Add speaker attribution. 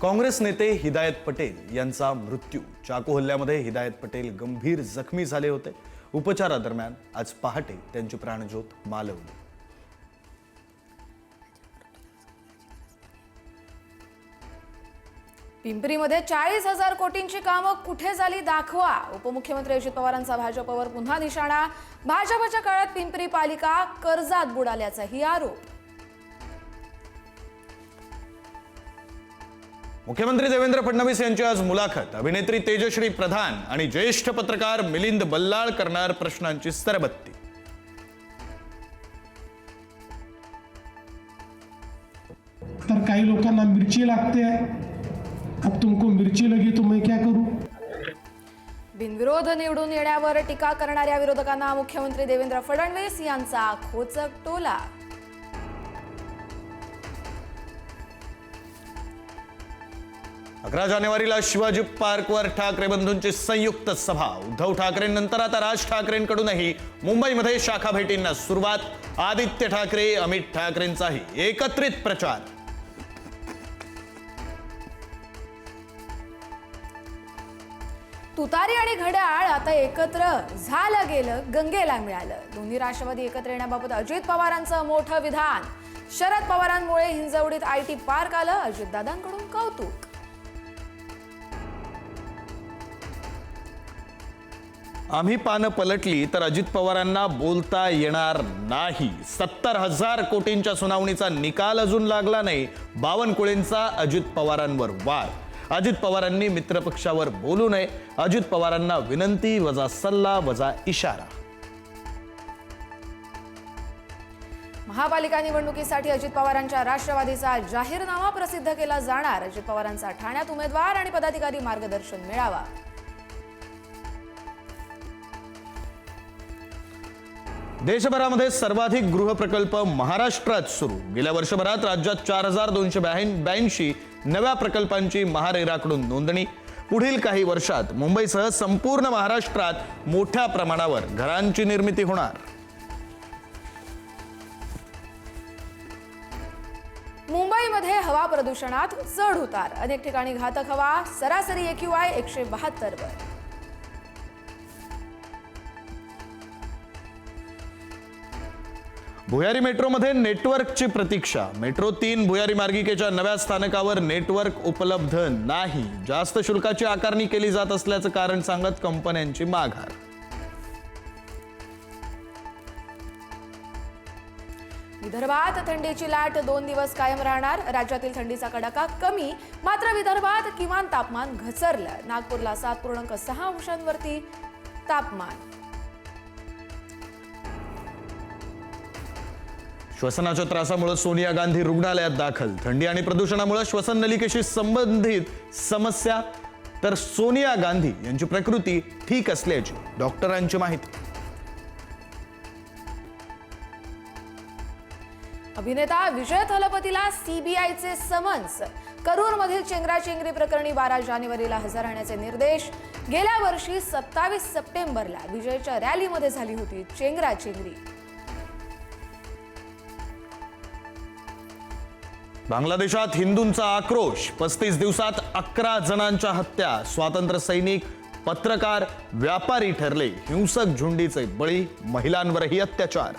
Speaker 1: काँग्रेस नेते हिदायत पटेल यांचा मृत्यू। चाकू हल्ल्यामध्ये हिदायत पटेल गंभीर जखमी झाले होते। उपचारादरम्यान आज पहाटे त्यांची प्राणज्योत मालवली।
Speaker 2: पिंपरीमध्ये 40,000 कोटींची कामं कुठे झाली दाखवा। उपमुख्यमंत्री अजित पवारांचा भाजपवर पुन्हा निशाणा। भाजपच्या काळात पिंपरी पालिका कर्जात बुडाल्याचाही आरोप।
Speaker 1: मुख्यमंत्री देवेंद्र फडणवीस यांची आज मुलाखत। अभिनेत्री तेजश्री प्रधान आणि ज्येष्ठ पत्रकार मिलिंद बल्लाळ करणार प्रश्नांची सरबत्ती।
Speaker 3: तर काही लोकांना मिरची लागते है, अब तुमको मिर्ची लगी तो मैं क्या करूं।
Speaker 2: बिनविरोध निवडून येण्यावर टीका करणाऱ्या विरोधकांना मुख्यमंत्री देवेंद्र फडणवीस यांचा खोचक टोला।
Speaker 1: 11 जानेवारीला शिवाजी पार्कवर ठाकरे बंधूंची संयुक्त सभा। उद्धव ठाकरेंनंतर आता राज ठाकरेंकडूनही मुंबईमध्ये शाखा भेटींना सुरुवात। आदित्य ठाकरे, अमित ठाकरेंचाही एकत्रित प्रचार।
Speaker 2: तुतारी आणि घड्याळ आता एकत्र झालं गेलं, गंगेला मिळालं। दोन्ही राष्ट्रवादी एकत्र येण्याबाबत अजित पवारांचं मोठं विधान। शरद पवारांमुळे हिंजवडीत IT पार्क आलं, अजितदादांकडून कौतुक।
Speaker 1: आम्ही पानं पलटली तर अजित पवारांना बोलता येणार नाही। 70,000 कोटींच्या सुनावणीचा निकाल अजून लागला नाही। बावनकुळेंचा अजित पवारांवर वार। अजित पवारांनी मित्रपक्षावर बोलू नये। अजित पवारांना विनंती वजा सल्ला वजा इशारा।
Speaker 2: महापालिका निवडणुकीसाठी अजित पवारांच्या राष्ट्रवादीचा जाहीरनामा प्रसिद्ध केला जाणार। अजित पवारांचा ठाण्यात उमेदवार आणि पदाधिकारी मार्गदर्शन मेळावा।
Speaker 1: देशभरामध्ये सर्वाधिक गृहप्रकल्प महाराष्ट्रात सुरू। गेल्या वर्षभरात राज्यात 4,282 नव्या प्रकल्पांची महारेराकडून नोंदणी। पुढील काही वर्षात मुंबईसह संपूर्ण महाराष्ट्रात मोठ्या प्रमाणावर घरांची निर्मिती होणार।
Speaker 2: मुंबईमध्ये हवा प्रदूषणात चढ उतार। अनेक ठिकाणी घातक हवा। सरासरी AQI 172 वर।
Speaker 1: भुयारी मेट्रोमध्ये नेटवर्कची प्रतीक्षा। मेट्रो 3 भुयारी मार्गिकेच्या नव्या स्थानकावर नेटवर्क उपलब्ध नाही। जास्त शुल्काची आकारणी केली जात असल्याचं कारण सांगत कंपन्यांची माघार।
Speaker 2: विदर्भात थंडीची लाट 2 दिवस कायम राहणार। राज्यातील थंडीचा कडाका कमी, मात्र विदर्भात किमान तापमान घसरलं। नागपूरला 7.6 अंशांवरती तापमान।
Speaker 1: श्वसनाच्या त्रासामुळे सोनिया गांधी रुग्णालयात दाखल। थंडी आणि प्रदूषणामुळे श्वसन नलिकेशी संबंधित समस्या, तर सोनिया गांधी यांची प्रकृती ठीक असल्याची डॉक्टरांची माहिती।
Speaker 2: अभिनेता विजय थलपतीला CBIचे समन्स। करूरमधील चेंगराचेंगरी प्रकरणी 12 जानेवारीला हजर राहण्याचे निर्देश। गेल्या वर्षी 27 सप्टेंबरला विजयच्या रॅलीमध्ये झाली होती चेंगराचेंगरी।
Speaker 1: बांगलादेशात हिंदूंचा आक्रोश। 35 दिवसात 11 जणांच्या हत्या। स्वातंत्र्य सैनिक, पत्रकार, व्यापारी ठरले हिंसक झुंडीचे बळी। महिलांवरही अत्याचार।